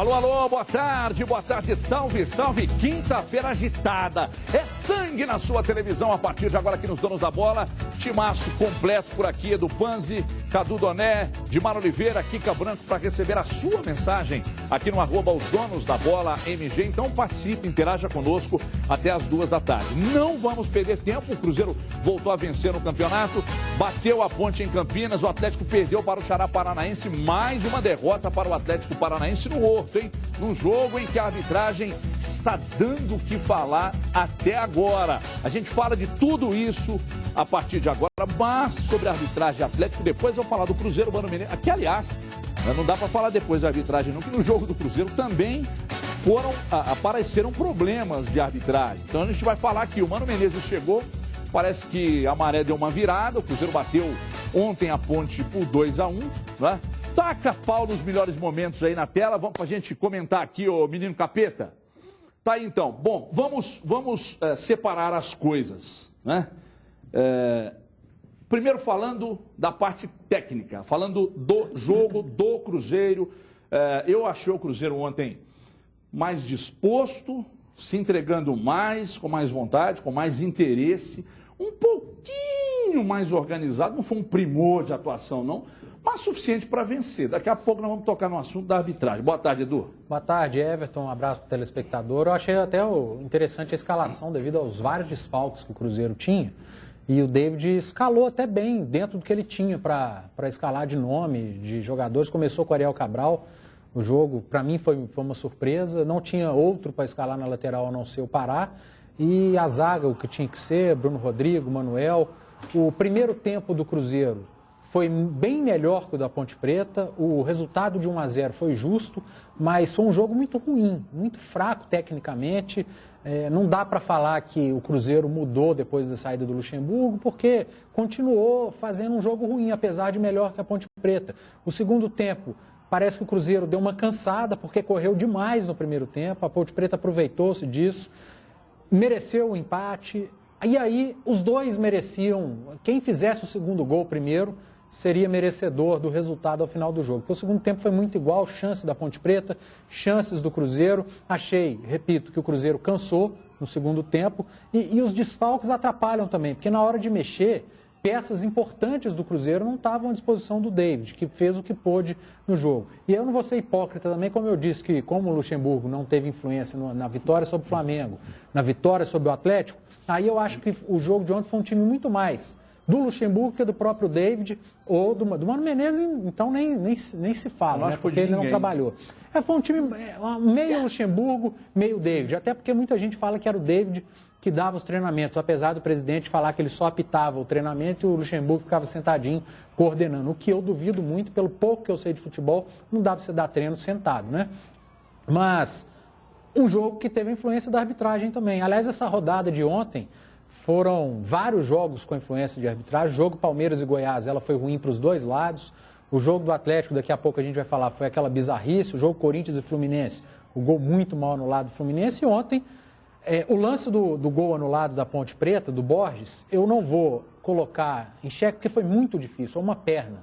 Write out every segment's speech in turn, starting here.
Alô, alô, boa tarde, salve, salve, quinta-feira agitada. É sangue na sua televisão a partir de agora aqui nos Donos da Bola. Timaço completo por aqui, Edu Panzi, Cadu Doné, Dimar Oliveira, Kika Branco, para receber a sua mensagem aqui no @ Os Donos da Bola MG. Então participe, interaja conosco até as 2 da tarde. Não vamos perder tempo, o Cruzeiro voltou a vencer no campeonato, bateu a Ponte em Campinas, o Atlético perdeu para o Xará Paranaense, mais uma derrota para o Atlético Paranaense no Horto, hein? Num jogo em que a arbitragem está dando o que falar até agora. A gente fala de tudo isso a partir de agora, mas sobre a arbitragem Atlético, depois eu vou falar do Cruzeiro, Mano Menezes, que aliás, não dá para falar depois da arbitragem não, que no jogo do Cruzeiro também apareceram problemas de arbitragem. Então a gente vai falar que o Mano Menezes chegou, parece que a maré deu uma virada, o Cruzeiro bateu ontem a Ponte por 2-1, né? Taca pau nos melhores momentos aí na tela, vamos pra gente comentar aqui, ô menino capeta. Tá aí então, bom, vamos separar as coisas, né? Primeiro falando da parte técnica, falando do jogo do Cruzeiro. Eu achei o Cruzeiro ontem mais disposto, se entregando mais, com mais vontade, com mais interesse, um pouquinho mais organizado, não foi um primor de atuação não, mas suficiente para vencer. Daqui a pouco nós vamos tocar no assunto da arbitragem. Boa tarde, Edu. Boa tarde, Everton. Um abraço para o telespectador. Eu achei até interessante a escalação devido aos vários desfalques que o Cruzeiro tinha. E o David escalou até bem dentro do que ele tinha para escalar de nome, de jogadores. Começou com o Ariel Cabral. O jogo, para mim, foi uma surpresa. Não tinha outro para escalar na lateral a não ser o Pará. E a zaga, o que tinha que ser, Bruno Rodrigo, Manuel. O primeiro tempo do Cruzeiro foi bem melhor que o da Ponte Preta, o resultado de 1-0 foi justo, mas foi um jogo muito ruim, muito fraco tecnicamente. Não dá para falar que o Cruzeiro mudou depois da saída do Luxemburgo, porque continuou fazendo um jogo ruim, apesar de melhor que a Ponte Preta. O segundo tempo, parece que o Cruzeiro deu uma cansada, porque correu demais no primeiro tempo, a Ponte Preta aproveitou-se disso, mereceu o empate, e aí os dois mereciam, quem fizesse o segundo gol primeiro, seria merecedor do resultado ao final do jogo. Porque o segundo tempo foi muito igual, chance da Ponte Preta, chances do Cruzeiro. Achei, repito, que o Cruzeiro cansou no segundo tempo e os desfalques atrapalham também, porque na hora de mexer, peças importantes do Cruzeiro não estavam à disposição do David, que fez o que pôde no jogo. E eu não vou ser hipócrita também, como eu disse que como o Luxemburgo não teve influência na vitória sobre o Flamengo, na vitória sobre o Atlético, aí eu acho que o jogo de ontem foi um time muito mais do Luxemburgo que do próprio David ou do Mano Menezes, então nem se fala, né, porque ele não trabalhou. Foi um time meio Luxemburgo, meio David, até porque muita gente fala que era o David que dava os treinamentos, apesar do presidente falar que ele só apitava o treinamento e o Luxemburgo ficava sentadinho coordenando, o que eu duvido muito, pelo pouco que eu sei de futebol, não dá para você dar treino sentado, né? Mas um jogo que teve influência da arbitragem também. Aliás, essa rodada de ontem foram vários jogos com influência de arbitragem. O jogo Palmeiras e Goiás, ela foi ruim para os dois lados. O jogo do Atlético, daqui a pouco a gente vai falar, foi aquela bizarrice. O jogo Corinthians e Fluminense, o gol muito mal anulado do Fluminense. E ontem, o lance do gol anulado da Ponte Preta, do Borges, eu não vou colocar em xeque, porque foi muito difícil, é uma perna.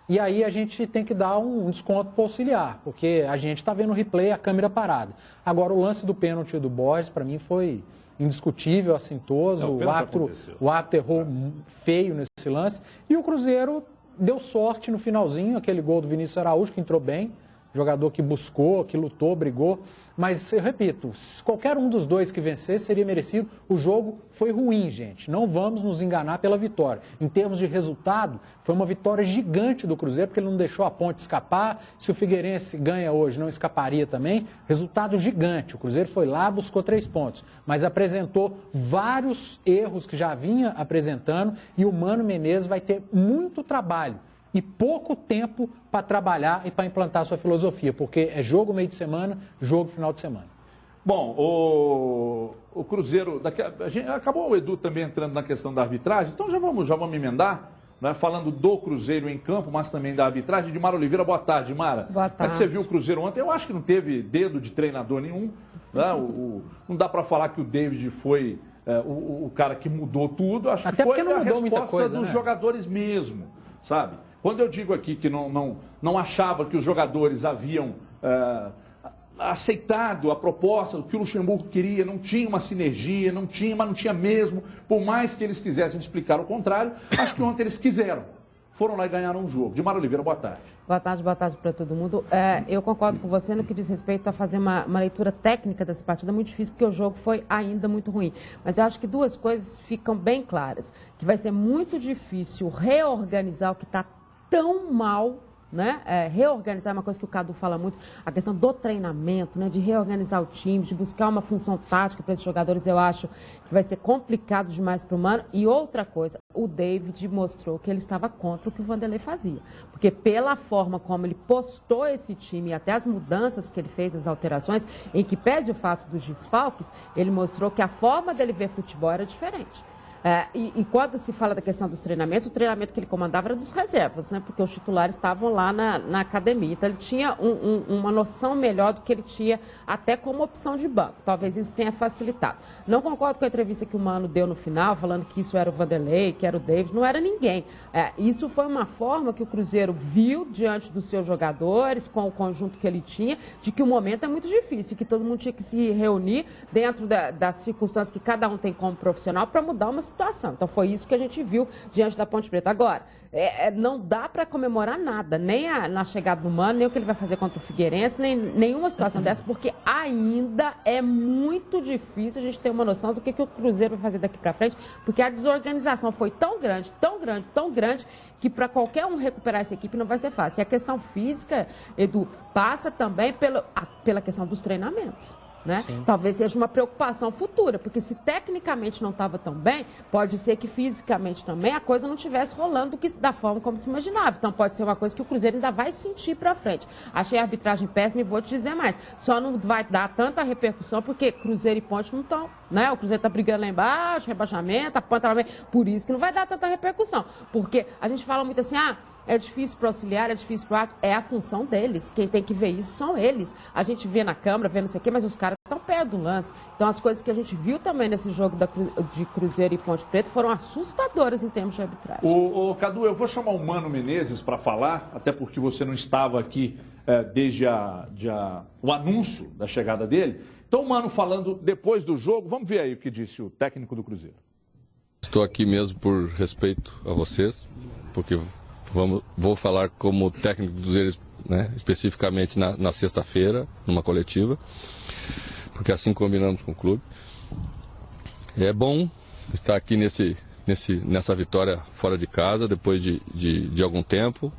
E aí a gente tem que dar um desconto para o auxiliar, porque a gente está vendo o replay, a câmera parada. Agora, o lance do pênalti do Borges, para mim, foi indiscutível, assintoso. O árbitro errou feio nesse lance. E o Cruzeiro deu sorte no finalzinho, aquele gol do Vinícius Araújo, que entrou bem. Jogador que buscou, que lutou, brigou. Mas, eu repito, se qualquer um dos dois que vencesse seria merecido. O jogo foi ruim, gente. Não vamos nos enganar pela vitória. Em termos de resultado, foi uma vitória gigante do Cruzeiro, porque ele não deixou a Ponte escapar. Se o Figueirense ganha hoje, não escaparia também. Resultado gigante. O Cruzeiro foi lá, buscou 3 pontos. Mas apresentou vários erros que já vinha apresentando. E o Mano Menezes vai ter muito trabalho e pouco tempo para trabalhar e para implantar sua filosofia, porque é jogo meio de semana, jogo final de semana. Bom, o Cruzeiro, acabou o Edu também entrando na questão da arbitragem, então já vamos emendar, né, falando do Cruzeiro em campo, mas também da arbitragem. Dimar Oliveira, boa tarde, Mara. Boa tarde. Como é que você viu o Cruzeiro ontem? Eu acho que não teve dedo de treinador nenhum, né? Não dá para falar que o David foi o cara que mudou tudo, acho até que foi não a mudou muita resposta coisa, dos né? jogadores mesmo, sabe? Quando eu digo aqui que não achava que os jogadores haviam aceitado a proposta do que o Luxemburgo queria, não tinha uma sinergia, mas não tinha mesmo, por mais que eles quisessem explicar o contrário, acho que ontem eles quiseram. Foram lá e ganharam um jogo. Dimar Oliveira, boa tarde. Boa tarde para todo mundo. Eu concordo com você no que diz respeito a fazer uma leitura técnica dessa partida. Muito difícil, porque o jogo foi ainda muito ruim. Mas eu acho que duas coisas ficam bem claras. Que vai ser muito difícil reorganizar o que está tão mal, né? Reorganizar é uma coisa que o Cadu fala muito, a questão do treinamento, né? De reorganizar o time, de buscar uma função tática para esses jogadores, eu acho que vai ser complicado demais para o Mano. E outra coisa, o David mostrou que ele estava contra o que o Vanderlei fazia, porque pela forma como ele postou esse time e até as mudanças que ele fez, as alterações, em que pese o fato dos desfalques, ele mostrou que a forma dele ver futebol era diferente. E quando se fala da questão dos treinamentos, o treinamento que ele comandava era dos reservas, né? Porque os titulares estavam lá na academia. Então, ele tinha uma noção melhor do que ele tinha até como opção de banco. Talvez isso tenha facilitado. Não concordo com a entrevista que o Mano deu no final, falando que isso era o Vanderlei, que era o David. Não era ninguém. Isso foi uma forma que o Cruzeiro viu diante dos seus jogadores, com o conjunto que ele tinha, de que o momento é muito difícil, que todo mundo tinha que se reunir dentro das circunstâncias que cada um tem como profissional para mudar uma situação. Então, foi isso que a gente viu diante da Ponte Preta. Agora, não dá para comemorar nada, nem na chegada do Mano, nem o que ele vai fazer contra o Figueirense, nem nenhuma situação dessa, porque ainda é muito difícil a gente ter uma noção do que o Cruzeiro vai fazer daqui para frente, porque a desorganização foi tão grande, tão grande, tão grande, que para qualquer um recuperar essa equipe não vai ser fácil. E a questão física, Edu, passa também pela questão dos treinamentos. Né? Talvez seja uma preocupação futura, porque se tecnicamente não estava tão bem, pode ser que fisicamente também a coisa não estivesse rolando da forma como se imaginava. Então pode ser uma coisa que o Cruzeiro ainda vai sentir para frente. Achei a arbitragem péssima e vou te dizer mais. Só não vai dar tanta repercussão porque Cruzeiro e Ponte não estão, né? O Cruzeiro está brigando lá embaixo, rebaixamento, a Ponte lá embaixo. Por isso que não vai dar tanta repercussão. Porque a gente fala muito assim, é difícil para o auxiliar, é difícil para o árbitro. É a função deles. Quem tem que ver isso são eles. A gente vê na câmera, vê não sei o quê, mas os caras estão perto do lance. Então, as coisas que a gente viu também nesse jogo de Cruzeiro e Ponte Preta foram assustadoras em termos de arbitragem. Cadu, eu vou chamar o Mano Menezes para falar, até porque você não estava aqui desde o anúncio da chegada dele. Então, o Mano falando depois do jogo, vamos ver aí o que disse o técnico do Cruzeiro. Estou aqui mesmo por respeito a vocês, porque vou falar como técnico do Cruzeiro, né, especificamente na sexta-feira, numa coletiva, porque assim combinamos com o clube. É bom estar aqui nessa vitória fora de casa, depois de algum tempo.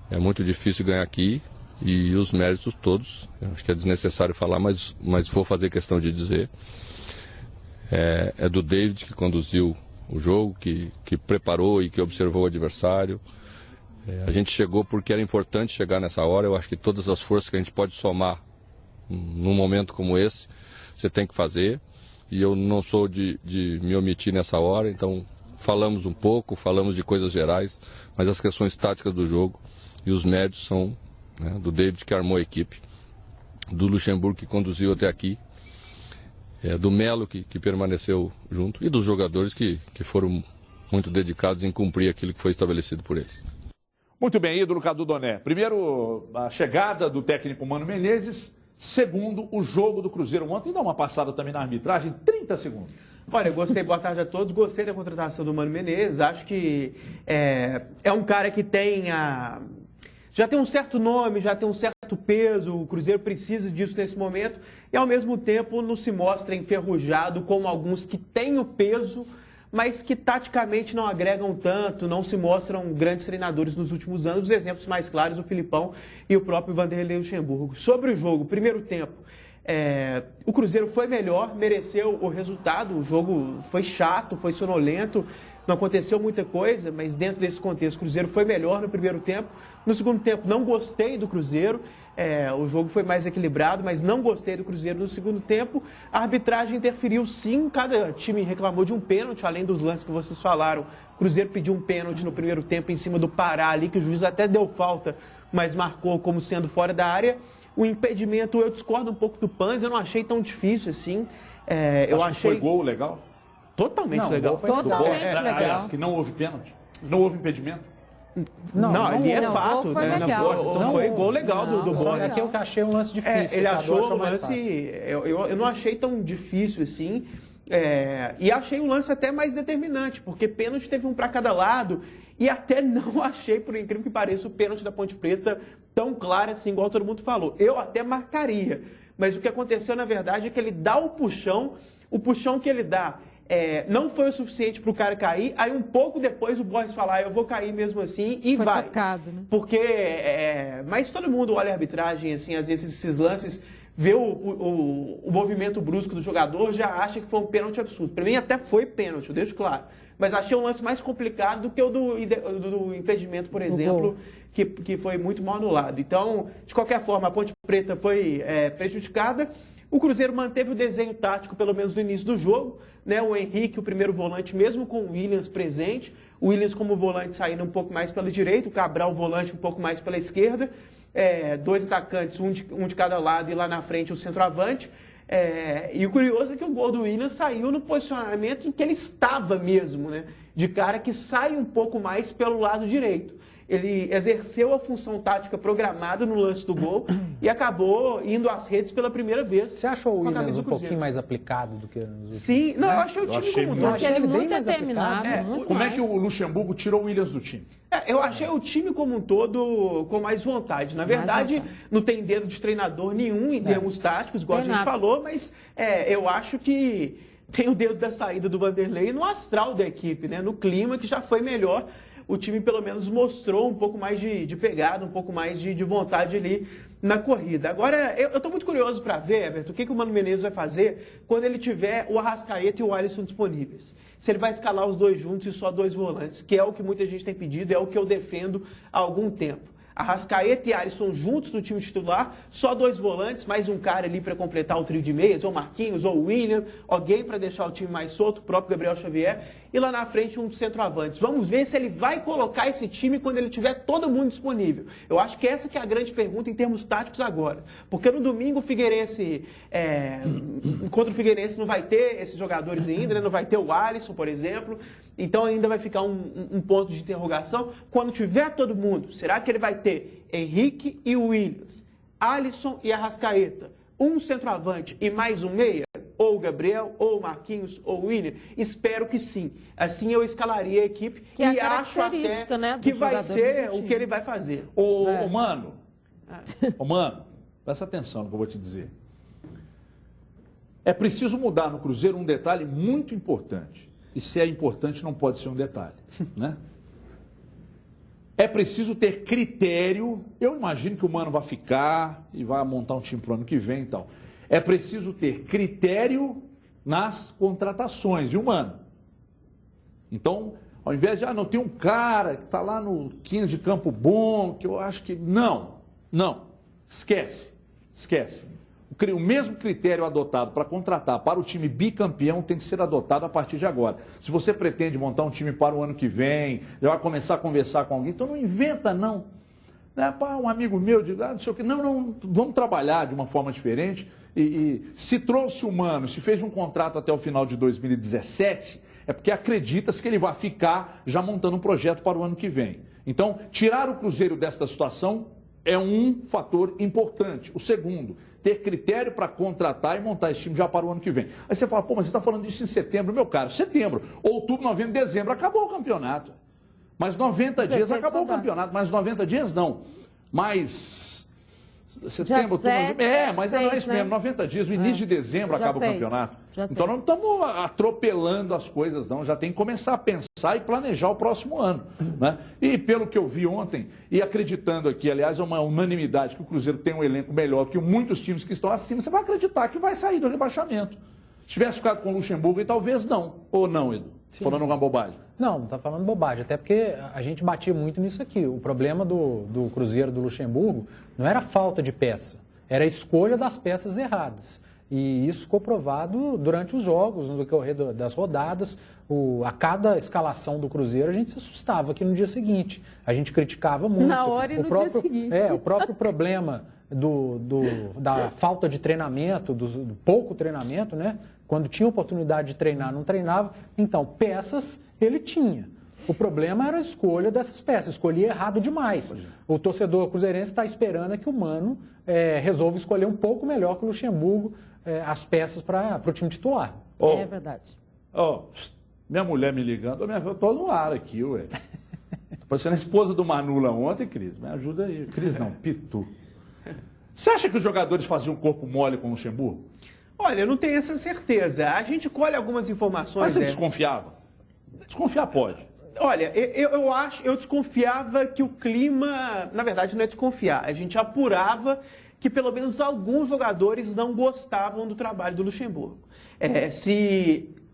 É muito difícil ganhar aqui e os méritos todos, eu acho que é desnecessário falar, mas vou fazer questão de dizer. É do David, que conduziu o jogo, que preparou e que observou o adversário. A gente chegou porque era importante chegar nessa hora. Eu acho que todas as forças que a gente pode somar num momento como esse, você tem que fazer. E eu não sou de me omitir nessa hora, então falamos um pouco, falamos de coisas gerais, mas as questões táticas do jogo e os méritos são, né, do David, que armou a equipe, do Luxemburgo, que conduziu até aqui, do Melo, que permaneceu junto, e dos jogadores que foram muito dedicados em cumprir aquilo que foi estabelecido por eles. Muito bem, ídolo Cadu Doné. Primeiro, a chegada do técnico Mano Menezes. Segundo, o jogo do Cruzeiro ontem. Dá uma passada também na arbitragem, 30 segundos. Olha, eu gostei, boa tarde a todos. Gostei da contratação do Mano Menezes. Acho que é um cara que já tem um certo nome, já tem um certo peso. O Cruzeiro precisa disso nesse momento. E, ao mesmo tempo, não se mostra enferrujado como alguns que têm o peso, mas que taticamente não agregam tanto, não se mostram grandes treinadores nos últimos anos. Os exemplos mais claros, o Filipão e o próprio Vanderlei Luxemburgo. Sobre o jogo, primeiro tempo, o Cruzeiro foi melhor, mereceu o resultado. O jogo foi chato, foi sonolento, não aconteceu muita coisa, mas dentro desse contexto, o Cruzeiro foi melhor no primeiro tempo. No segundo tempo, não gostei do Cruzeiro. O jogo foi mais equilibrado, mas não gostei do Cruzeiro no segundo tempo. A arbitragem interferiu sim, cada time reclamou de um pênalti, além dos lances que vocês falaram. O Cruzeiro pediu um pênalti no primeiro tempo em cima do Pará ali, que o juiz até deu falta, mas marcou como sendo fora da área. O impedimento, eu discordo um pouco do Panzi, eu não achei tão difícil assim. Você acha que foi gol legal? Totalmente legal. Totalmente legal. Aliás, que não houve pênalti, não houve impedimento. Não, ali é não, fato. foi Né? legal. Não, foi gol legal do Borja. Aqui eu achei um lance difícil. Ele achou o mais lance... fácil. Eu não achei tão difícil assim. E achei o lance até mais determinante, porque pênalti teve um para cada lado. E até não achei, por incrível que pareça, o pênalti da Ponte Preta tão claro assim, igual todo mundo falou. Eu até marcaria. Mas o que aconteceu, na verdade, é que ele dá o puxão que ele dá não foi o suficiente para o cara cair. Aí, um pouco depois, o Borges fala, eu vou cair mesmo assim, e foi vai. tocado, né? Porque, mas todo mundo olha a arbitragem, assim, às vezes esses lances, vê o movimento brusco do jogador, já acha que foi um pênalti absurdo. Para mim, até foi pênalti, eu deixo claro. Mas achei um lance mais complicado do que o do impedimento, por exemplo, que foi muito mal anulado. Então, de qualquer forma, a Ponte Preta foi prejudicada. O Cruzeiro manteve o desenho tático, pelo menos no início do jogo, né? O Henrique, o primeiro volante, mesmo com o Williams presente. O Williams como volante saindo um pouco mais pela direita, o Cabral o volante um pouco mais pela esquerda. Dois atacantes, um de cada lado, e lá na frente o centroavante. E o curioso é que o gol do Williams saiu no posicionamento em que ele estava mesmo, né? De cara que sai um pouco mais pelo lado direito. Ele exerceu a função tática programada no lance do gol e acabou indo às redes pela primeira vez. Você achou o Williams um pouquinho mais aplicado do que nos outros? Sim, não, eu achei o time como um todo. Eu achei ele muito determinado. Como é que o Luxemburgo tirou o Williams do time? Eu achei o time como um todo com mais vontade. Na verdade, não tem dedo de treinador nenhum em termos táticos, igual a gente falou, mas eu acho que tem o dedo da saída do Vanderlei no astral da equipe, né? No clima que já foi melhor. O time pelo menos mostrou um pouco mais de pegada, um pouco mais de vontade ali na corrida. Agora, eu estou muito curioso para ver, Everton, o que o Mano Menezes vai fazer quando ele tiver o Arrascaeta e o Alisson disponíveis. Se ele vai escalar os dois juntos e só dois volantes, que é o que muita gente tem pedido, é o que eu defendo há algum tempo. Arrascaeta e Alisson juntos no time titular, só dois volantes, mais um cara ali para completar o trio de meias, ou Marquinhos, ou William, alguém para deixar o time mais solto, o próprio Gabriel Xavier, e lá na frente um centroavante. Vamos ver se ele vai colocar esse time quando ele tiver todo mundo disponível. Eu acho que essa que é a grande pergunta em termos táticos agora. Porque no domingo o Figueirense, contra o Figueirense não vai ter esses jogadores ainda, né? Não vai ter o Alisson, por exemplo. Então ainda vai ficar um ponto de interrogação. Quando tiver todo mundo, será que ele vai ter Henrique e Williams, Alisson e Arrascaeta, um centroavante e mais um meia? Ou o Gabriel, ou o Marquinhos, ou o William? Espero que sim. Assim eu escalaria a equipe que é e a acho até né, que vai ser o que ele vai fazer. Mano, presta atenção no que eu vou te dizer. É preciso mudar no Cruzeiro um detalhe muito importante. E se é importante, não pode ser um detalhe, né? É preciso ter critério. Eu imagino que o Mano vai ficar e vai montar um time para o ano que vem e tal. É preciso ter critério nas contratações, viu, Mano? Então, ao invés de, não tem um cara que está lá no 15 de campo bom, que eu acho que... Não, esquece. O mesmo critério adotado para contratar para o time bicampeão tem que ser adotado a partir de agora. Se você pretende montar um time para o ano que vem, já vai começar a conversar com alguém, então não inventa, não. Um amigo meu diz, não sei o quê. Não, vamos trabalhar de uma forma diferente. E se trouxe o Mano, se fez um contrato até o final de 2017, é porque acredita-se que ele vai ficar já montando um projeto para o ano que vem. Então, tirar o Cruzeiro desta situação é um fator importante. O segundo, ter critério para contratar e montar esse time já para o ano que vem. Aí você fala, mas você está falando disso em setembro. Meu caro, setembro, outubro, novembro, dezembro, acabou o campeonato. Mas 90 dias acabou o campeonato, mas 90 dias não. Mas setembro, outubro, novembro, mas não é isso mesmo, 90 dias, o início de dezembro acaba o campeonato. Então não estamos atropelando as coisas, não. Já tem que começar a pensar e planejar o próximo ano, né? E pelo que eu vi ontem, e acreditando aqui, aliás, é uma unanimidade que o Cruzeiro tem um elenco melhor que muitos times que estão acima, você vai acreditar que vai sair do rebaixamento. Se tivesse ficado com o Luxemburgo, e talvez não. Ou não, Edu? Sim. Falando alguma bobagem. Não está falando bobagem, até porque a gente batia muito nisso aqui. O problema do Cruzeiro do Luxemburgo não era falta de peça, era a escolha das peças erradas. E isso ficou provado durante os jogos, no decorrer das rodadas. A cada escalação do Cruzeiro, a gente se assustava aqui no dia seguinte. A gente criticava muito. Na hora e no dia seguinte. O próprio problema da falta de treinamento, do pouco treinamento, né? Quando tinha oportunidade de treinar, não treinava. Então, peças ele tinha. O problema era a escolha dessas peças, escolhia errado demais. O torcedor cruzeirense está esperando que o Mano resolva escolher um pouco melhor que o Luxemburgo as peças para o time titular. É verdade. Minha mulher me ligando, eu tô no ar aqui, ué. Tô parecendo a esposa do Manula ontem, Cris. Me ajuda aí. Cris não, Pitu. Você acha que os jogadores faziam corpo mole com o Luxemburgo? Olha, eu não tenho essa certeza. A gente colhe algumas informações. Mas você desconfiava? Desconfiar pode. Olha, eu desconfiava que o clima, na verdade, não é desconfiar. A gente apurava que pelo menos alguns jogadores não gostavam do trabalho do Luxemburgo.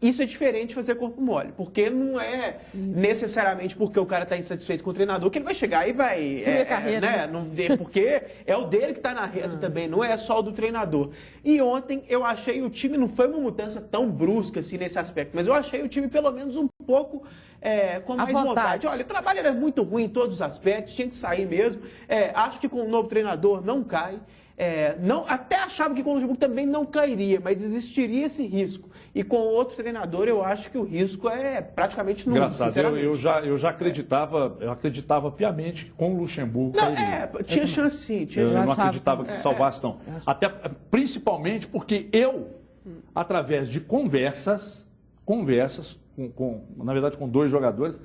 Isso é diferente de fazer corpo mole, porque não é necessariamente porque o cara está insatisfeito com o treinador que ele vai chegar e vai... carreira, né? Porque é o dele que está na reta também, não é só o do treinador. E ontem eu achei o time, não foi uma mudança tão brusca assim nesse aspecto, mas eu achei o time pelo menos um pouco com mais vontade. Olha, o trabalho era muito ruim em todos os aspectos, tinha que sair mesmo. Acho que com o novo treinador não cai. Até achava que com o Luxemburgo também não cairia, mas existiria esse risco. E com outro treinador, eu acho que o risco é praticamente nulo, sinceramente. Eu já acreditava piamente que com o Luxemburgo cairia. Tinha chance sim. Eu não acreditava que se salvasse, não. Até, principalmente porque eu, através de conversas na verdade, com dois jogadores,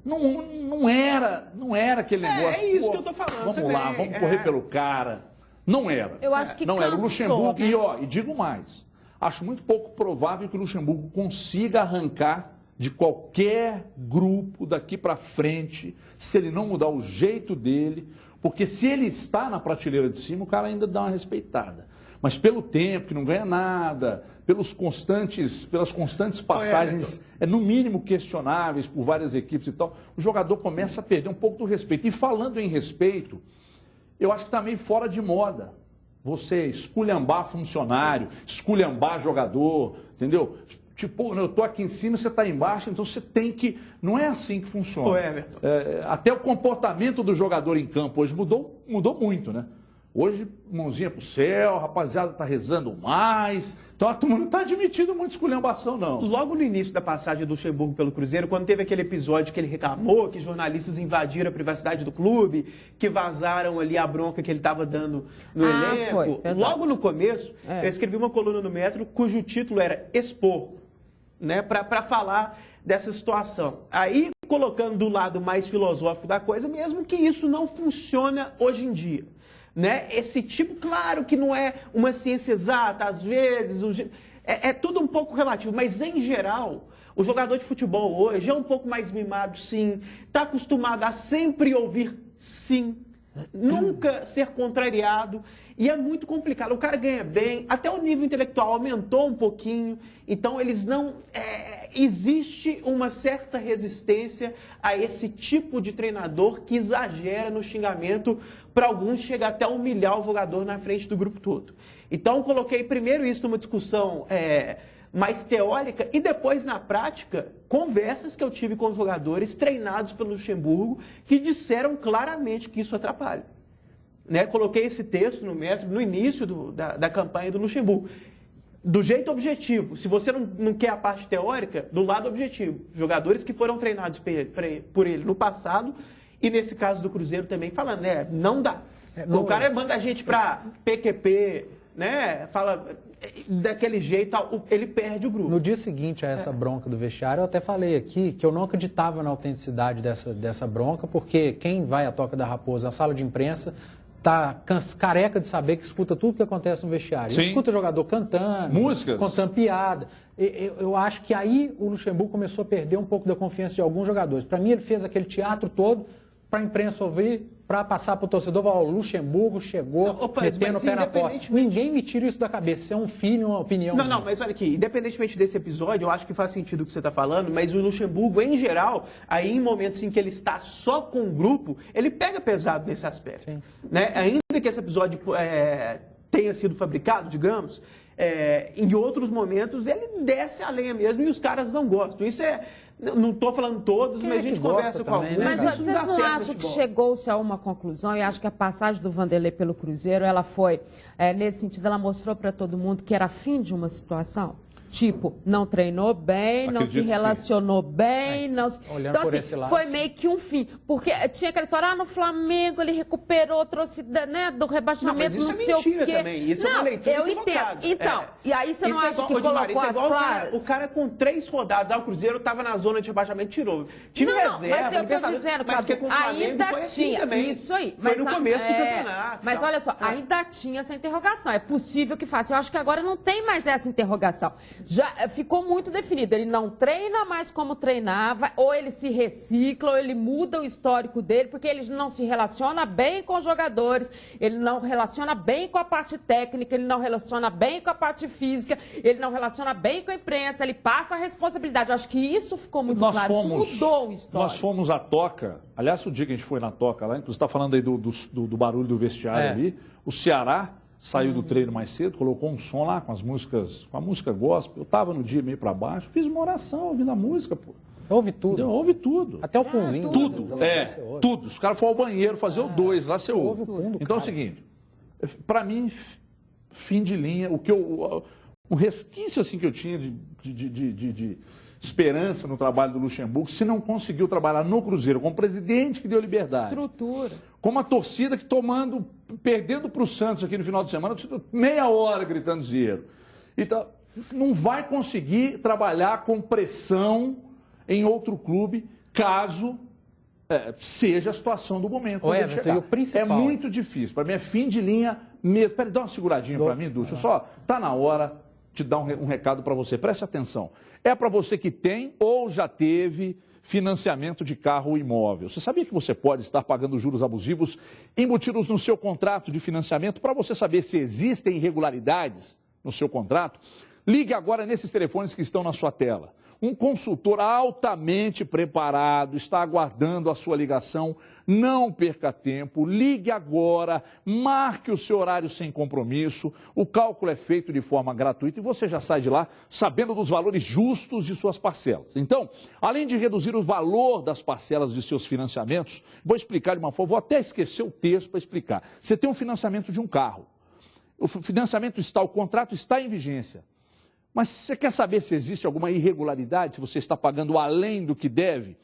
não era aquele negócio. É isso que eu tô falando. Vamos também. lá, vamos correr pelo cara. Não era. Eu acho que não era o Luxemburgo. Né? E digo mais, acho muito pouco provável que o Luxemburgo consiga arrancar de qualquer grupo daqui para frente, se ele não mudar o jeito dele, porque se ele está na prateleira de cima, o cara ainda dá uma respeitada. Mas pelo tempo, que não ganha nada, pelas constantes passagens, no mínimo questionáveis por várias equipes e tal, o jogador começa a perder um pouco do respeito. E falando em respeito, eu acho que está meio fora de moda você esculhambar funcionário, esculhambar jogador, entendeu? Tipo, eu estou aqui em cima, você está embaixo, então você tem que... Não é assim que funciona. Até o comportamento do jogador em campo hoje mudou muito, né? Hoje, mãozinha pro céu, a rapaziada está rezando mais. Então a turma não está admitindo muito esculhambação, não. Logo no início da passagem do Luxemburgo pelo Cruzeiro, quando teve aquele episódio que ele reclamou, que jornalistas invadiram a privacidade do clube, que vazaram ali a bronca que ele estava dando no elenco. Logo no começo, eu escrevi uma coluna no Metro cujo título era Expor, né, para falar dessa situação. Aí, colocando do lado mais filosófico da coisa, mesmo que isso não funciona hoje em dia. Né? Esse tipo, claro que não é uma ciência exata, às vezes, é tudo um pouco relativo, mas em geral, o jogador de futebol hoje é um pouco mais mimado, sim, está acostumado a sempre ouvir sim, nunca ser contrariado, e é muito complicado. O cara ganha bem, até o nível intelectual aumentou um pouquinho, então eles não... existe uma certa resistência a esse tipo de treinador que exagera no xingamento, para alguns chega até a humilhar o jogador na frente do grupo todo. Então, coloquei primeiro isso numa discussão mais teórica e depois, na prática, conversas que eu tive com jogadores treinados pelo Luxemburgo que disseram claramente que isso atrapalha. Né? Coloquei esse texto no Metro no início da campanha do Luxemburgo. Do jeito objetivo. Se você não quer a parte teórica, do lado objetivo. Jogadores que foram treinados por ele no passado e nesse caso do Cruzeiro também falando, não dá. O cara manda a gente para PQP, né? Fala daquele jeito, ele perde o grupo. No dia seguinte a essa bronca do vestiário, eu até falei aqui que eu não acreditava na autenticidade dessa bronca, porque quem vai à Toca da Raposa, à sala de imprensa, tá careca de saber que escuta tudo que acontece no vestiário. Sim. Escuta jogador cantando, músicas, contando piada. Eu acho que aí o Luxemburgo começou a perder um pouco da confiança de alguns jogadores. Para mim, ele fez aquele teatro todo para a imprensa ouvir, para passar para o torcedor, falar, o Luxemburgo chegou metendo o pé na porta. Ninguém me tira isso da cabeça, isso é um filho, uma opinião. Não, mas olha aqui, independentemente desse episódio, eu acho que faz sentido o que você está falando, mas o Luxemburgo, em geral, aí em momentos em que ele está só com o grupo, ele pega pesado nesse aspecto. Né? Ainda que esse episódio tenha sido fabricado, digamos, em outros momentos ele desce a lenha mesmo e os caras não gostam. Isso não estou falando todos, mas a gente conversa com alguns. Mas vocês não acham que chegou-se a uma conclusão, e acho que a passagem do Vanderlei pelo Cruzeiro, ela foi, nesse sentido, ela mostrou para todo mundo que era fim de uma situação? Tipo, não treinou bem, não se relacionou bem, não... Olhando por esse lado, foi meio que um fim. Porque tinha aquela história, no Flamengo ele recuperou, trouxe, né, do rebaixamento, não sei o quê. Também. Isso é uma leitura eu entendo. Então, e aí você não acha que colocou as claras? O cara com 3 rodadas, o Cruzeiro estava na zona de rebaixamento, tirou. Time reserva, mas eu tô dizendo, Cadu, ainda tinha, isso aí. Foi no começo do campeonato. Mas olha só, ainda tinha essa interrogação. É possível que faça. Eu acho que agora não tem mais essa interrogação. Já ficou muito definido. Ele não treina mais como treinava, ou ele se recicla, ou ele muda o histórico dele, porque ele não se relaciona bem com os jogadores, ele não relaciona bem com a parte técnica, ele não relaciona bem com a parte física, ele não relaciona bem com a imprensa, ele passa a responsabilidade. Eu acho que isso ficou muito claro, isso mudou o histórico. Nós fomos à Toca, aliás, o dia que a gente foi na Toca lá, inclusive você está falando aí do barulho do vestiário ali, o Ceará saiu do treino mais cedo, colocou um som lá com as músicas, com a música gospel. Eu estava no dia meio para baixo, fiz uma oração ouvindo a música, pô. Ouve tudo. Ouve tudo. Até o punzinho. Tudo, tudo. Os caras foram ao banheiro fazer o 2, lá você ouve. Então é o seguinte, para mim, fim de linha, um resquício assim que eu tinha de esperança no trabalho do Luxemburgo, se não conseguiu trabalhar no Cruzeiro, com o presidente que deu liberdade. Estrutura. Com uma torcida que perdendo para o Santos aqui no final de semana, meia hora gritando zero. Então, não vai conseguir trabalhar com pressão em outro clube, caso seja a situação do momento. Everton, e o principal... É muito difícil. Para mim é fim de linha mesmo. Peraí, dá uma seguradinha para mim, Dúcio. Só tá na hora de dar um recado para você. Preste atenção. É para você que tem ou já teve financiamento de carro ou imóvel. Você sabia que você pode estar pagando juros abusivos embutidos no seu contrato de financiamento? Para você saber se existem irregularidades no seu contrato, ligue agora nesses telefones que estão na sua tela. Um consultor altamente preparado está aguardando a sua ligação. Não perca tempo, ligue agora, marque o seu horário sem compromisso. O cálculo é feito de forma gratuita e você já sai de lá sabendo dos valores justos de suas parcelas. Então, além de reduzir o valor das parcelas de seus financiamentos, vou explicar de uma forma, vou até esquecer o texto para explicar. Você tem um financiamento de um carro. O financiamento o contrato está em vigência. Mas você quer saber se existe alguma irregularidade, se você está pagando além do que deve?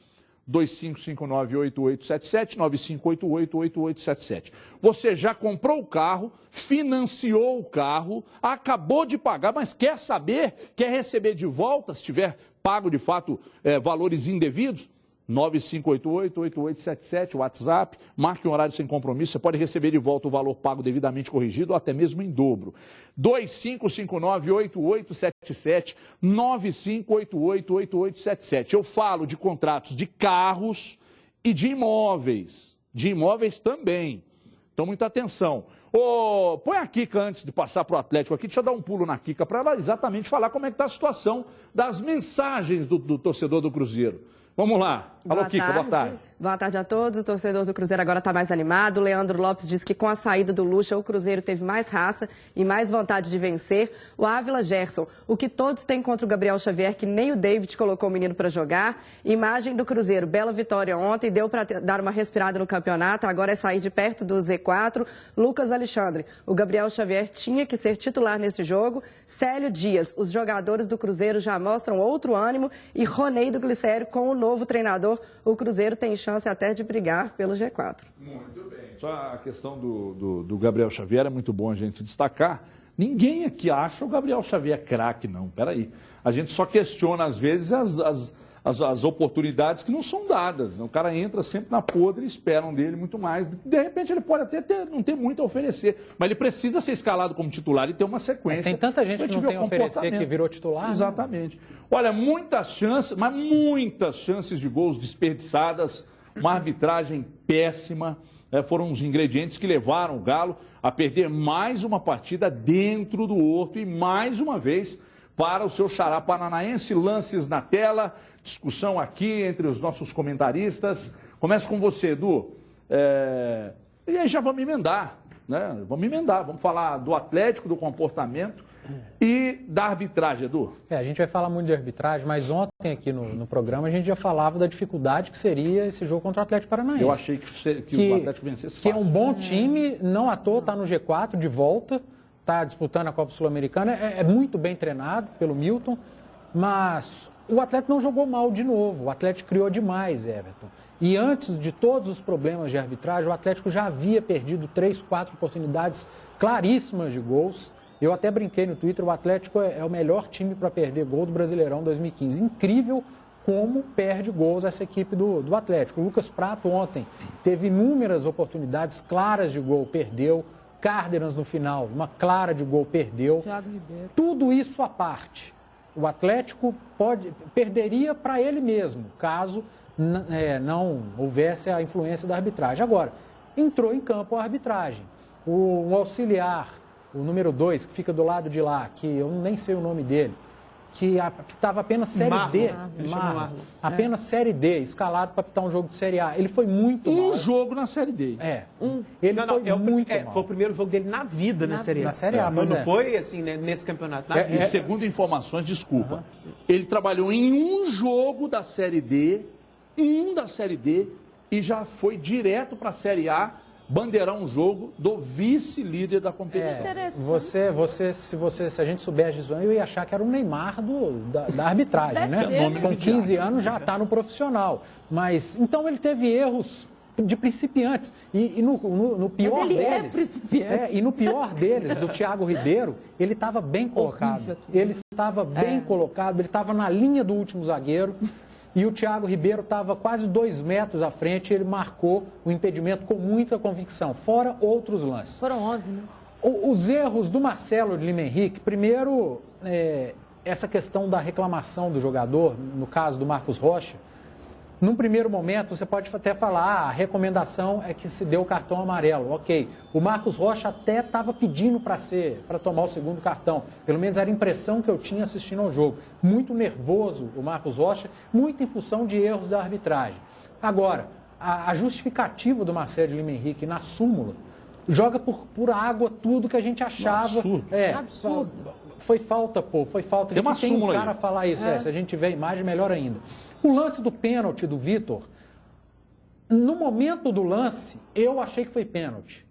2559-8877, 9588-8877. Você já comprou o carro, financiou o carro, acabou de pagar, mas quer saber, quer receber de volta, se tiver pago de fato valores indevidos? 9588-8877, WhatsApp, marque um horário sem compromisso, você pode receber de volta o valor pago devidamente corrigido ou até mesmo em dobro. 2559-8877, 9588-8877. Eu falo de contratos de carros e de imóveis também. Então, muita atenção. Põe a Kika antes de passar para o Atlético aqui, deixa eu dar um pulo na Kika para ela exatamente falar como é que está a situação das mensagens do torcedor do Cruzeiro. Vamos lá. Alô, Kika, boa tarde. Boa tarde a todos. O torcedor do Cruzeiro agora está mais animado. O Leandro Lopes diz que com a saída do Lucha, o Cruzeiro teve mais raça e mais vontade de vencer. O Ávila Gerson, o que todos têm contra o Gabriel Xavier, que nem o David colocou o menino para jogar. Imagem do Cruzeiro, bela vitória ontem, deu para dar uma respirada no campeonato, agora é sair de perto do Z4. Lucas Alexandre, o Gabriel Xavier tinha que ser titular nesse jogo. Célio Dias, os jogadores do Cruzeiro já mostram outro ânimo. E Ronei do Glicério, com o novo treinador, o Cruzeiro tem chance até de brigar pelo G4. Muito bem. Só a questão do Gabriel Xavier é muito bom a gente destacar. Ninguém aqui acha o Gabriel Xavier craque, não. Peraí. A gente só questiona, às vezes, as oportunidades que não são dadas. O cara entra sempre na podre e esperam dele muito mais. De repente, ele pode até não ter muito a oferecer, mas ele precisa ser escalado como titular e ter uma sequência. Tem tanta gente que não tem a oferecer que virou titular. Exatamente. Né? Olha, muitas chances, mas muitas chances de gols desperdiçadas. Uma arbitragem péssima, foram os ingredientes que levaram o Galo a perder mais uma partida dentro do Horto e mais uma vez para o seu xará paranaense. Lances na tela, discussão aqui entre os nossos comentaristas. Começa com você, Edu. E aí já vamos emendar, né? Vamos falar do Atlético, do comportamento e da arbitragem, Edu. A gente vai falar muito de arbitragem, mas ontem aqui no programa a gente já falava da dificuldade que seria esse jogo contra o Atlético Paranaense. Eu achei que o Atlético vencesse fácil. Que é um bom time, não à toa está no G4 de volta, está disputando a Copa Sul-Americana, é muito bem treinado pelo Milton, mas o Atlético não jogou mal de novo, o Atlético criou demais, Everton. E antes de todos os problemas de arbitragem, o Atlético já havia perdido 3, 4 oportunidades claríssimas de gols. Eu até brinquei no Twitter, o Atlético é o melhor time para perder gol do Brasileirão 2015. Incrível como perde gols essa equipe do Atlético. O Lucas Prato ontem teve inúmeras oportunidades claras de gol, perdeu. Cárdenas no final, uma clara de gol, perdeu. Thiago Ribeiro. Tudo isso à parte. O Atlético perderia para ele mesmo, caso não houvesse a influência da arbitragem. Agora, entrou em campo a arbitragem. O auxiliar, o número 2, que fica do lado de lá, que eu nem sei o nome dele, que estava apenas Série D, apenas Série D, escalado para apitar um jogo de Série A. Ele foi muito mal. Um jogo na Série D. Ele foi muito mal. Foi o primeiro jogo dele na vida na Série A. Na Série A, mas não foi assim, né, nesse campeonato. E segundo informações, desculpa, ele trabalhou em um jogo da Série D, e já foi direto para a Série A, bandeirar um jogo do vice-líder da competição. Se a gente soubesse disso, eu ia achar que era o Neymar da arbitragem, né? Com 15 anos já está no profissional. Mas, então ele teve erros de principiantes. E no pior deles. E no pior deles, do Thiago Ribeiro, ele estava bem colocado. Ele estava bem colocado, ele estava na linha do último zagueiro. E o Thiago Ribeiro estava quase 2 metros à frente, ele marcou o impedimento com muita convicção, fora outros lances. Foram 11, né? Os erros do Marcelo de Lima Henrique, primeiro, essa questão da reclamação do jogador, no caso do Marcos Rocha. Num primeiro momento, você pode até falar, a recomendação é que se dê o cartão amarelo. Ok, o Marcos Rocha até estava pedindo para tomar o segundo cartão. Pelo menos era a impressão que eu tinha assistindo ao jogo. Muito nervoso o Marcos Rocha, muito em função de erros da arbitragem. Agora, a justificativa do Marcelo de Lima Henrique na súmula joga por água tudo que a gente achava. Absurdo. Foi falta, foi falta. Tem uma súmula aí. Tem um cara falar isso, se a gente tiver imagem, melhor ainda. O lance do pênalti do Vitor, no momento do lance, eu achei que foi pênalti.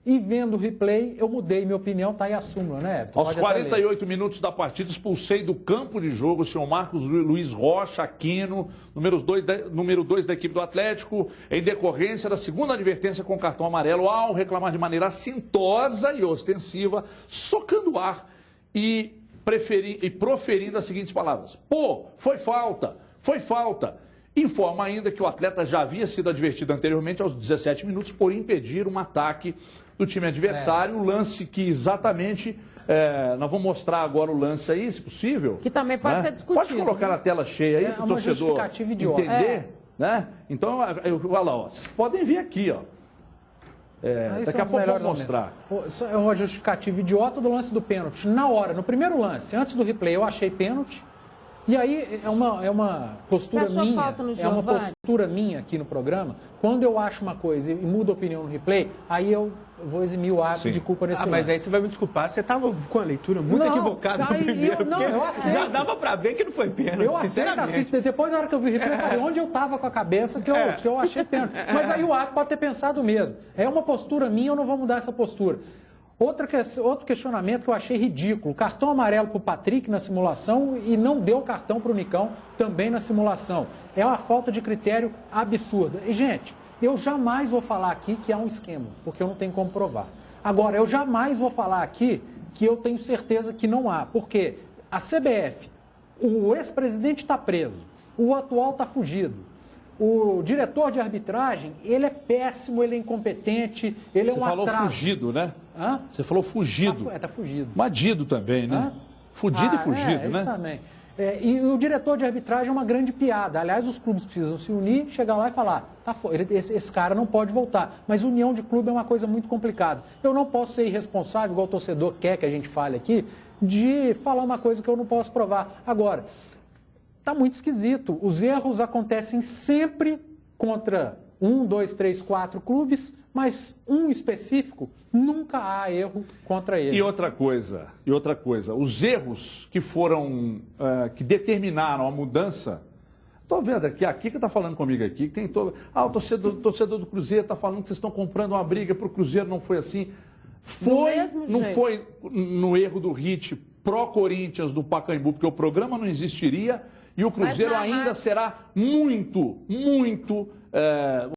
E vendo o replay, eu mudei minha opinião, tá aí a súmula, né, Everton? Aos 48 minutos da partida, expulsei do campo de jogo o senhor Marcos Luiz Rocha Aquino, número 2 da equipe do Atlético, em decorrência da segunda advertência com cartão amarelo, ao reclamar de maneira assintosa e ostensiva, socando o ar e proferindo as seguintes palavras. Pô, foi falta. Foi falta. Informa ainda que o atleta já havia sido advertido anteriormente aos 17 minutos por impedir um ataque do time adversário. O lance que exatamente... nós vamos mostrar agora o lance aí, se possível. Que também pode ser discutido. Pode colocar na tela cheia aí para o torcedor entender. Né? Então, olha lá, vocês podem ver aqui, ó. Daqui a pouco eu vou mostrar. É uma justificativa idiota do lance do pênalti. Na hora, no primeiro lance, antes do replay, eu achei pênalti. E aí é uma postura minha aqui no programa. Quando eu acho uma coisa e mudo a opinião no replay, aí eu vou eximir o árbitro de culpa nesse lance. Mas aí você vai me desculpar, você estava com a leitura muito equivocada no primeiro. Eu aceito. Já dava para ver que não foi pênalti. Eu aceito. Depois, na hora que eu vi o replay, eu falei onde eu estava com a cabeça que eu achei pênalti. Mas aí o árbitro pode ter pensado mesmo. É uma postura minha, eu não vou mudar essa postura. Outro questionamento que eu achei ridículo. Cartão amarelo para o Patrick na simulação e não deu cartão para o Nicão também na simulação. É uma falta de critério absurda. E, gente, eu jamais vou falar aqui que há um esquema, porque eu não tenho como provar. Agora, eu jamais vou falar aqui que eu tenho certeza que não há, porque a CBF, o ex-presidente está preso, o atual está fugido. O diretor de arbitragem, ele é péssimo, ele é incompetente, ele é um atraso. Você falou fugido, né? Hã? Você falou fugido. Tá fugido. Madido também, né? Fudido e fugido, né? Isso também. E o diretor de arbitragem é uma grande piada. Aliás, os clubes precisam se unir, chegar lá e falar, esse cara não pode voltar. Mas união de clube é uma coisa muito complicada. Eu não posso ser irresponsável, igual o torcedor quer que a gente fale aqui, de falar uma coisa que eu não posso provar. Agora, está muito esquisito. Os erros acontecem sempre contra 1, 2, 3, 4 clubes, mas um específico, nunca há erro contra ele. E outra coisa, os erros que foram, que determinaram a mudança, estou vendo aqui, a Kika está falando comigo aqui, que tem todo... o torcedor do Cruzeiro está falando que vocês estão comprando uma briga para o Cruzeiro, não foi assim. Não foi no erro do hit pró-Corinthians do Pacaembu, porque o programa não existiria e o Cruzeiro ainda será muito,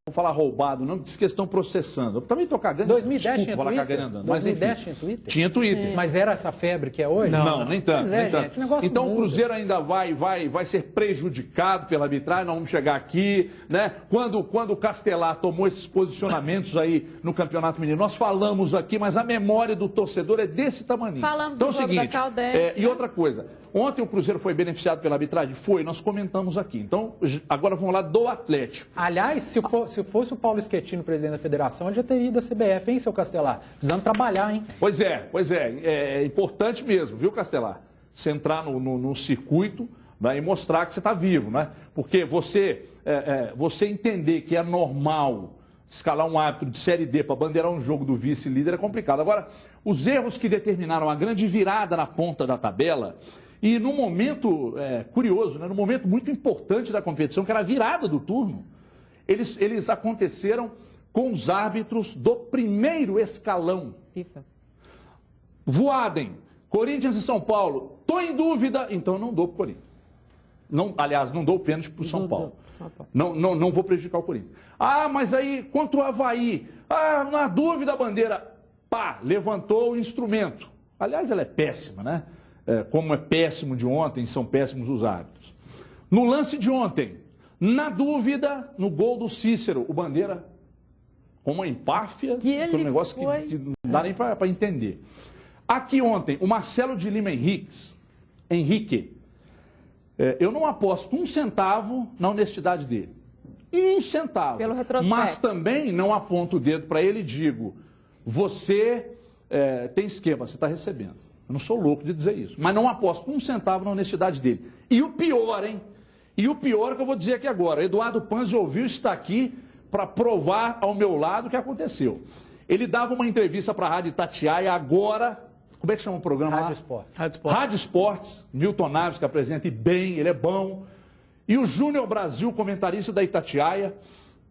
vou falar roubado, não, diz que estão processando. Eu também estou cagando. 2010 tinha falar Twitter? cagando andando. 2010 tinha Twitter? Tinha Twitter. Mas era essa febre que é hoje? Não, nem tanto. Mas nem tanto. Gente, o negócio então muda. O Cruzeiro ainda vai ser prejudicado pela arbitragem, nós vamos chegar aqui, né? Quando o Castelar tomou esses posicionamentos aí no Campeonato Mineiro, nós falamos aqui, mas a memória do torcedor é desse tamanho. Falamos então, do jogo seguinte, da Caldense, e outra coisa, ontem o Cruzeiro foi beneficiado pela arbitragem? Foi, nós comentamos aqui. Então, agora vamos lá do Atlético. Aliás, se fosse o Paulo Schettino, presidente da federação, ele já teria ido da CBF, hein, seu Castelar? Precisando trabalhar, hein? Pois é. É importante mesmo, viu, Castelar? Você entrar no circuito, né, e mostrar que você está vivo, né? Porque você entender que é normal escalar um árbitro de Série D para bandeirar um jogo do vice-líder é complicado. Agora, os erros que determinaram a grande virada na ponta da tabela, e num momento curioso, né, num momento muito importante da competição, que era a virada do turno, eles aconteceram com os árbitros do primeiro escalão. FIFA. Voadem, Corinthians e São Paulo. Estou em dúvida, então não dou para o Corinthians. Aliás, não dou o pênalti para o São Paulo. Não vou prejudicar o Corinthians. Ah, mas aí, contra o Avaí, na dúvida a bandeira, levantou o instrumento. Aliás, ela é péssima, né? Como é péssimo de ontem, são péssimos os árbitros. No lance de ontem, na dúvida, no gol do Cícero, o bandeira com uma empáfia, um negócio que não dá nem para entender. Aqui ontem, o Marcelo de Lima Henrique, eu não aposto um centavo na honestidade dele. Um centavo. Pelo retrospecto. Mas também não aponto o dedo para ele e digo, você tem esquema, você está recebendo. Eu não sou louco de dizer isso. Mas não aposto um centavo na honestidade dele. E o pior, hein? E o pior é que eu vou dizer aqui agora. Eduardo Panzi ouviu, está aqui para provar ao meu lado o que aconteceu. Ele dava uma entrevista para a Rádio Itatiaia agora. Como é que chama o programa lá? Rádio Esportes. Milton Naves, que apresenta e bem, ele é bom. E o Júnior Brasil, comentarista da Itatiaia,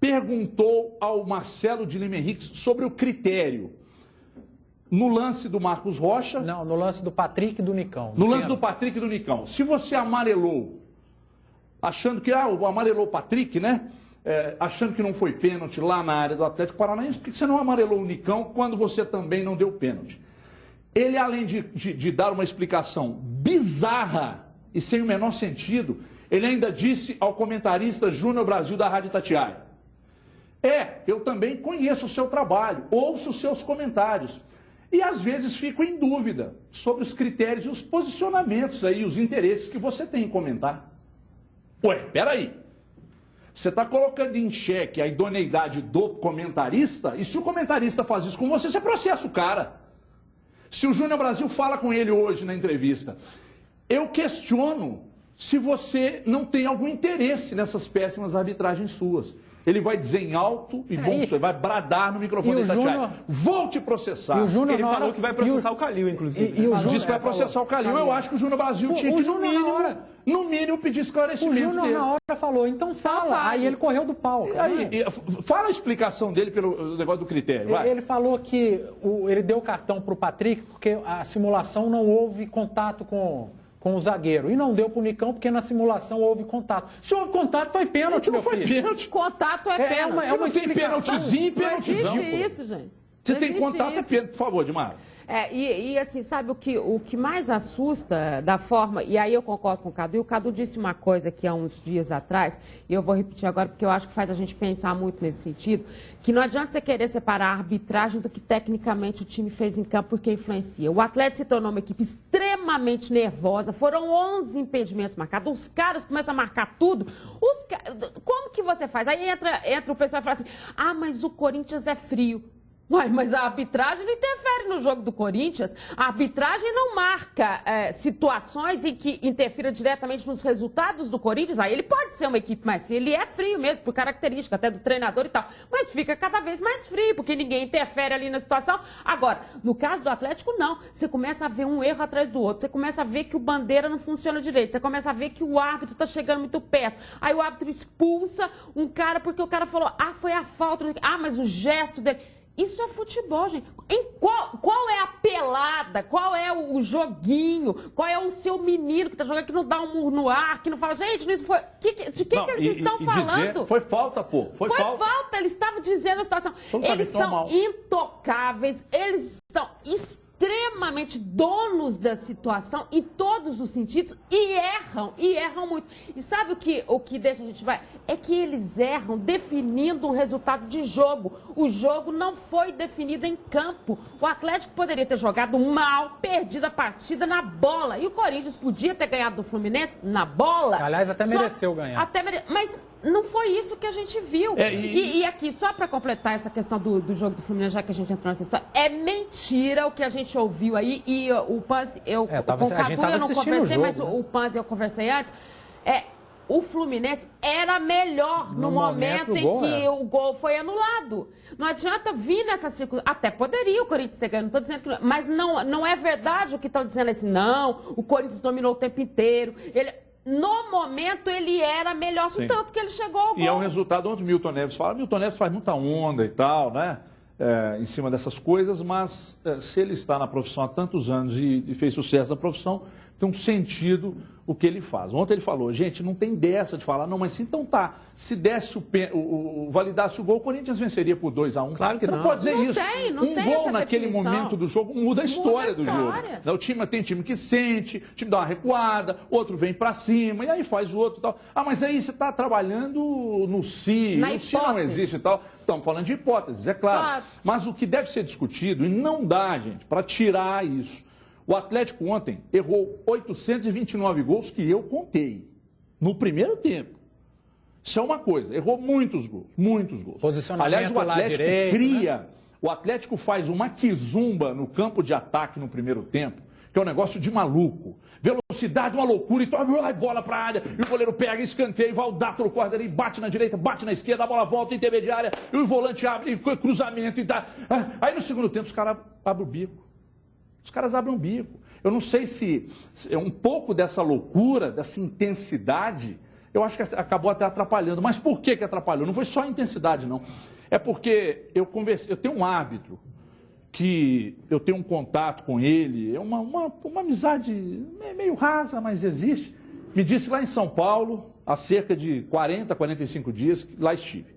perguntou ao Marcelo de Lima Henrique sobre o critério. No lance do Marcos Rocha... Não, no lance do Patrick e do Nicão. No lance do Patrick e do Nicão. Se você amarelou, achando que... amarelou o Patrick, né? Achando que não foi pênalti lá na área do Atlético Paranaense, por que você não amarelou o Nicão quando você também não deu pênalti? Ele, além de dar uma explicação bizarra e sem o menor sentido, ele ainda disse ao comentarista Júnior Brasil da Rádio Itatiaia, eu também conheço o seu trabalho, ouço os seus comentários e às vezes fico em dúvida sobre os critérios e os posicionamentos aí, os interesses que você tem em comentar. Peraí. Você está colocando em xeque a idoneidade do comentarista e se o comentarista faz isso com você, você processa o cara. Se o Júnior Brasil fala com ele hoje na entrevista, eu questiono se você não tem algum interesse nessas péssimas arbitragens suas. Ele vai dizer em alto e bom som, vai bradar no microfone da Itatiaia. Vou te processar. Ele falou que vai processar o Calil, inclusive. Diz que vai processar o Calil. Eu acho que o Júnior Brasil tinha que, no mínimo, pedir esclarecimento. O Júnior na hora falou, então fala. Aí ele correu do pau. Fala a explicação dele pelo negócio do critério. Vai. Ele falou que ele deu o cartão para o Patrick porque a simulação não houve contato com o zagueiro. E não deu pro Nicão porque na simulação houve contato. Se houve contato, foi pênalti, meu filho. Pênalti. Contato é pênalti. Não tem pênaltizinho e pênaltizão. Não existe isso, gente. Se tem contato, é pênalti. Por favor, Dimar. E assim, sabe o que mais assusta da forma, e aí eu concordo com o Cadu, e o Cadu disse uma coisa aqui há uns dias atrás, e eu vou repetir agora porque eu acho que faz a gente pensar muito nesse sentido, que não adianta você querer separar a arbitragem do que tecnicamente o time fez em campo, porque influencia. O Atlético se tornou uma equipe extremamente nervosa, foram 11 impedimentos marcados, os caras começam a marcar tudo, como que você faz? Aí entra o pessoal e fala assim, mas o Corinthians é frio. Mas a arbitragem não interfere no jogo do Corinthians. A arbitragem não marca situações em que interfira diretamente nos resultados do Corinthians. Aí ele pode ser uma equipe mais fria. Ele é frio mesmo, por característica até do treinador e tal. Mas fica cada vez mais frio, porque ninguém interfere ali na situação. Agora, no caso do Atlético, não. Você começa a ver um erro atrás do outro. Você começa a ver que o bandeira não funciona direito. Você começa a ver que o árbitro está chegando muito perto. Aí o árbitro expulsa um cara porque o cara falou, foi a falta. Mas o gesto dele... Isso é futebol, gente. Qual é a pelada? Qual é o joguinho? Qual é o seu menino que tá jogando, que não dá um murro no ar, que não fala, gente, não foi... de que eles estão falando? Foi falta, pô. Foi falta. Eles estavam dizendo a situação. Eles são intocáveis, eles são extremamente donos da situação em todos os sentidos e erram muito. E sabe o que deixa a gente vai? É que eles erram definindo um resultado de jogo. O jogo não foi definido em campo. O Atlético poderia ter jogado mal, perdido a partida na bola. E o Corinthians podia ter ganhado do Fluminense na bola. Aliás, até mereceu ganhar. Mas não foi isso que a gente viu. E aqui, só para completar essa questão do jogo do Fluminense, já que a gente entrou nessa história, é mentira o que a gente ouviu aí. E o Panzi, com o Cadu eu não conversei, mas o Panzi eu conversei antes. O Fluminense era melhor no momento em que o gol foi anulado. Não adianta vir nessa circunstância. Até poderia o Corinthians ter ganho, não estou dizendo que não. Mas não é verdade o que estão dizendo assim, não, o Corinthians dominou o tempo inteiro. No momento, ele era melhor, tanto que ele chegou ao gol. E é um resultado onde o Milton Neves fala. Milton Neves faz muita onda e tal, né? Em cima dessas coisas, mas se ele está na profissão há tantos anos e fez sucesso na profissão, tem um sentido o que ele faz. Ontem ele falou, gente, não tem dessa de falar, não, mas então tá, se desse validasse o gol, o Corinthians venceria por 2-1. Claro que Você não pode dizer isso. Não tem gol naquele momento do jogo muda a história do jogo. Tem time que sente, o time dá uma recuada, outro vem pra cima, e aí faz o outro e tal. Mas aí você tá trabalhando no si, o si não existe e tal. Estamos falando de hipóteses, é claro. Mas o que deve ser discutido, e não dá, gente, para tirar isso. O Atlético ontem errou 829 gols que eu contei no primeiro tempo. Isso é uma coisa, errou muitos gols, muitos gols. Posicionamento. Aliás, o Atlético direito, cria, né? O Atlético faz uma quizumba no campo de ataque no primeiro tempo, que é um negócio de maluco. Velocidade, uma loucura, então bola para a área, e o goleiro pega, escanteio, vai o Dátolo corda ali, bate na direita, bate na esquerda, a bola volta, intermediária, e o volante abre, cruzamento, e dá. Aí no segundo tempo os caras abrem o bico. Os caras abrem um bico. Eu não sei se é um pouco dessa loucura, dessa intensidade, eu acho que acabou até atrapalhando. Mas por que atrapalhou? Não foi só a intensidade, não. É porque eu tenho um árbitro que eu tenho um contato com ele, é uma amizade meio rasa, mas existe. Me disse lá em São Paulo, há cerca de 40, 45 dias, que lá estive.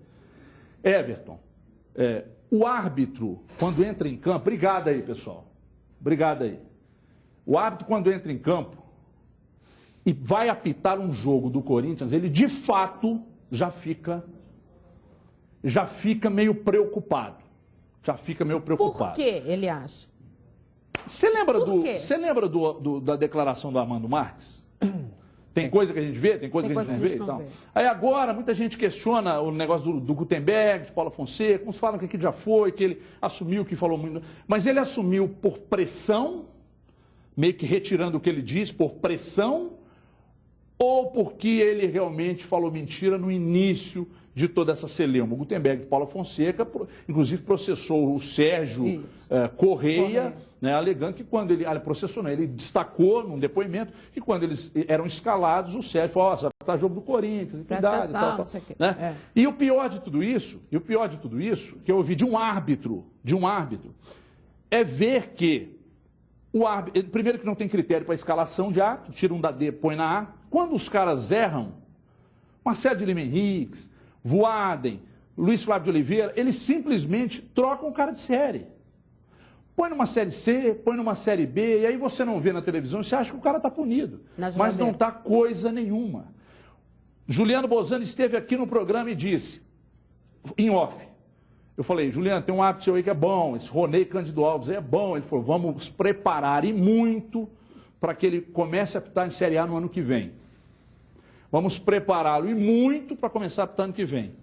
Everton, o árbitro, quando entra em campo, obrigado aí, pessoal. Obrigado aí. O árbitro, quando entra em campo e vai apitar um jogo do Corinthians, ele de fato já fica meio preocupado. Já fica meio preocupado. Por que ele acha? Você lembra da declaração do Armando Marques? Tem coisa que a gente vê, tem coisa que a gente não vê e tal. Aí agora, muita gente questiona o negócio do Gutenberg, de Paulo Fonseca, uns falam que aquilo já foi, que ele assumiu, que falou muito. Mas ele assumiu por pressão, meio que retirando o que ele disse, por pressão, ou porque ele realmente falou mentira no início de toda essa celeuma. O Gutenberg de Paulo Fonseca, inclusive, processou o Sérgio Correia, né, alegando que quando ele processou, né, ele destacou num depoimento que quando eles eram escalados, o Sérgio falou, você vai estar jogo do Corinthians, cuidado e tal. Né? E o pior de tudo isso, que eu ouvi de um árbitro, é ver que o árbitro, primeiro que não tem critério para escalação de árbitro, tira um da D, põe na A. Quando os caras erram, Marcelo de Lima Henriques, Voaden, Luiz Flávio de Oliveira, eles simplesmente trocam o cara de série. Põe numa série C, põe numa série B, e aí você não vê na televisão e você acha que o cara está punido. Mas não está coisa nenhuma. Juliano Bozano esteve aqui no programa e disse, em off, eu falei, Juliano, tem um árbitro seu aí que é bom, esse Ronei Cândido Alves aí é bom. Ele falou, vamos preparar e muito para que ele comece a apitar em Série A no ano que vem. Vamos prepará-lo e muito para começar a apitar ano que vem.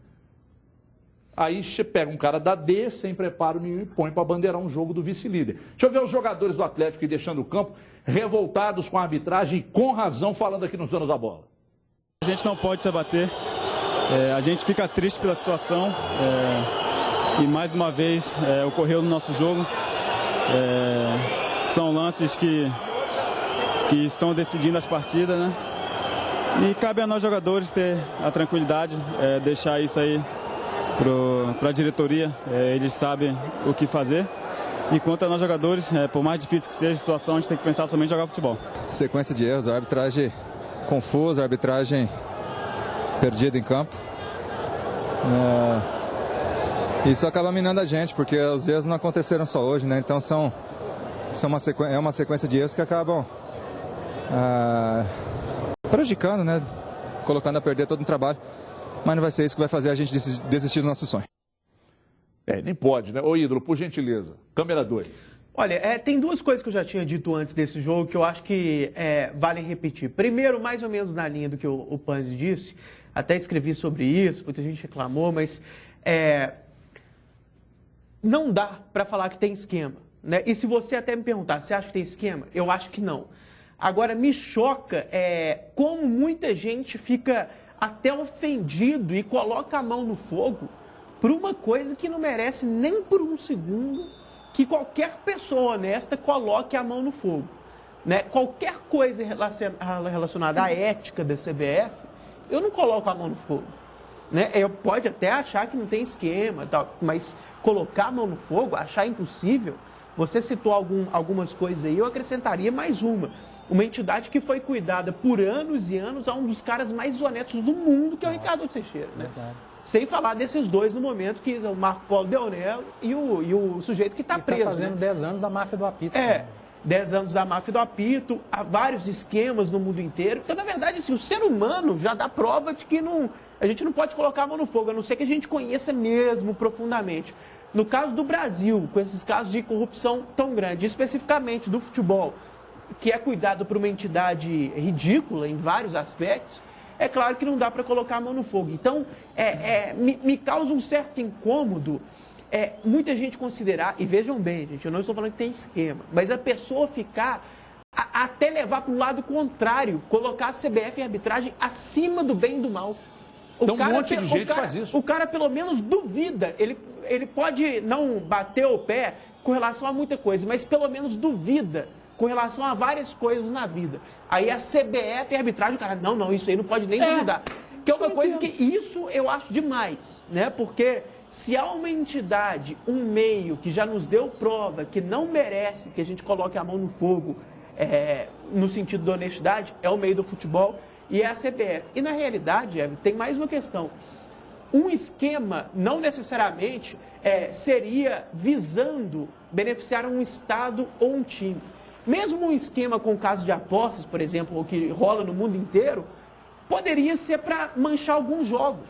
Aí você pega um cara da D, sem preparo nenhum, e põe para bandeirar um jogo do vice-líder. Deixa eu ver os jogadores do Atlético deixando o campo, revoltados com a arbitragem, com razão, falando aqui nos donos da bola. A gente não pode se abater, a gente fica triste pela situação, e mais uma vez ocorreu no nosso jogo. São lances que estão decidindo as partidas, né? E cabe a nós jogadores ter a tranquilidade, deixar isso aí para a diretoria, eles sabem o que fazer. E quanto a nós jogadores, por mais difícil que seja a situação, a gente tem que pensar somente em jogar futebol. Sequência de erros, a arbitragem confusa, a arbitragem perdida em campo. Isso acaba minando a gente, porque os erros não aconteceram só hoje, né? Então é uma sequência de erros que acabam prejudicando, né? Colocando a perder todo um trabalho. Mas não vai ser isso que vai fazer a gente desistir do nosso sonho. Nem pode, né? Ô Ídolo, por gentileza, câmera 2. Olha, tem duas coisas que eu já tinha dito antes desse jogo que eu acho que vale repetir. Primeiro, mais ou menos na linha do que o Panzi disse, até escrevi sobre isso, muita gente reclamou, mas não dá para falar que tem esquema, né? E se você até me perguntar, você acha que tem esquema? Eu acho que não. Agora, me choca como muita gente fica até ofendido e coloca a mão no fogo por uma coisa que não merece nem por um segundo que qualquer pessoa honesta coloque a mão no fogo, né? Qualquer coisa relacionada à ética da CBF, eu não coloco a mão no fogo, né? Eu pode até achar que não tem esquema, tal, mas colocar a mão no fogo, achar impossível. Você citou algumas coisas aí, eu acrescentaria mais uma entidade que foi cuidada por anos e anos a um dos caras mais honestos do mundo, que é o Ricardo Teixeira, né? Sem falar desses dois no momento, que é o Marco Polo Deonello e o sujeito que está preso. Está fazendo 10 anos da máfia do apito. 10 anos da máfia do apito, há vários esquemas no mundo inteiro. Então, na verdade, assim, o ser humano já dá prova de que a gente não pode colocar a mão no fogo, a não ser que a gente conheça mesmo profundamente. No caso do Brasil, com esses casos de corrupção tão grande, especificamente do futebol, que é cuidado por uma entidade ridícula em vários aspectos, é claro que não dá para colocar a mão no fogo. Então, me causa um certo incômodo muita gente considerar, e vejam bem, gente, eu não estou falando que tem esquema, mas a pessoa ficar, até levar para o lado contrário, colocar a CBF em arbitragem acima do bem e do mal. Então, um monte de gente faz isso. O cara, pelo menos, duvida. Ele pode não bater o pé com relação a muita coisa, mas pelo menos duvida com relação a várias coisas na vida. Aí a CBF e a arbitragem, o cara, não, isso aí não pode nem duvidar. Que é uma coisa que isso eu acho demais, né? Porque se há uma entidade, um meio que já nos deu prova que não merece que a gente coloque a mão no fogo no sentido da honestidade, é o meio do futebol e é a CBF. E na realidade, tem mais uma questão. Um esquema não necessariamente seria visando beneficiar um estado ou um time. Mesmo um esquema com caso de apostas, por exemplo, o que rola no mundo inteiro, poderia ser para manchar alguns jogos,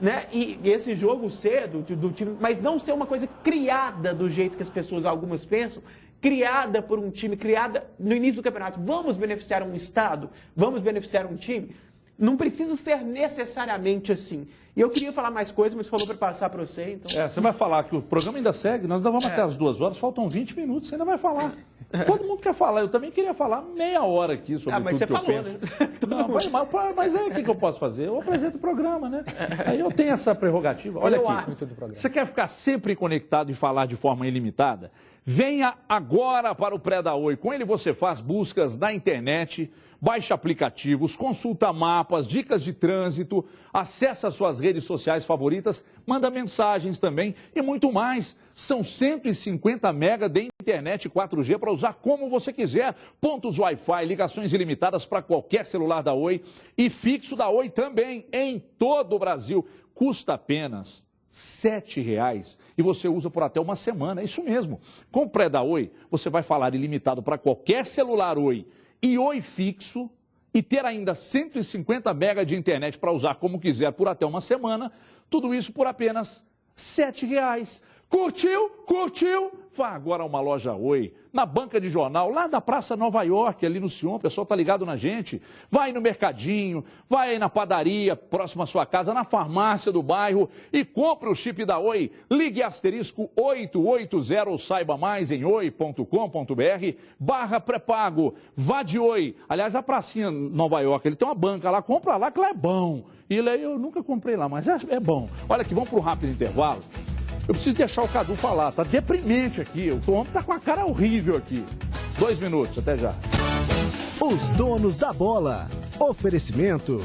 né? E esse jogo ser do time, mas não ser uma coisa criada do jeito que as pessoas, algumas pensam, criada por um time, criada no início do campeonato. Vamos beneficiar um estado? Vamos beneficiar um time? Não precisa ser necessariamente assim. E eu queria falar mais coisas, mas falou para passar para você, então... Você vai falar que o programa ainda segue, nós ainda vamos até as 2 horas, faltam 20 minutos, você ainda vai falar. Todo mundo quer falar, eu também queria falar meia hora aqui sobre tudo que eu penso. Né? Não, mas aí o que eu posso fazer? Eu apresento o programa, né? Aí eu tenho essa prerrogativa. Olha aqui, você quer ficar sempre conectado e falar de forma ilimitada? Venha agora para o Pré da Oi. Com ele você faz buscas na internet, baixa aplicativos, consulta mapas, dicas de trânsito, acessa suas redes sociais favoritas, manda mensagens também e muito mais. São 150 mega de internet 4G para usar como você quiser. Pontos Wi-Fi, ligações ilimitadas para qualquer celular da Oi e fixo da Oi também em todo o Brasil. Custa apenas R$ 7,00 e você usa por até uma semana. É isso mesmo. Com o Pré da Oi, você vai falar ilimitado para qualquer celular Oi e Oi fixo e ter ainda 150 mega de internet para usar como quiser por até uma semana. Tudo isso por apenas R$ 7,00. Curtiu? Curtiu? Vá agora a uma loja Oi, na banca de jornal, lá da Praça Nova York, ali no Sion, o pessoal tá ligado na gente. Vai no mercadinho, vai aí na padaria, próximo à sua casa, na farmácia do bairro e compre o chip da Oi. Ligue asterisco 880 ou saiba mais em oi.com.br/pré-pago. Vá de Oi. Aliás, a pracinha Nova York, ele tem uma banca lá, compra lá que lá é bom. E lá eu nunca comprei lá, mas é bom. Olha aqui, vamos para um rápido intervalo. Eu preciso deixar o Cadu falar, tá deprimente aqui. O homem tá com a cara horrível aqui. 2 minutos, até já. Os donos da bola. Oferecimento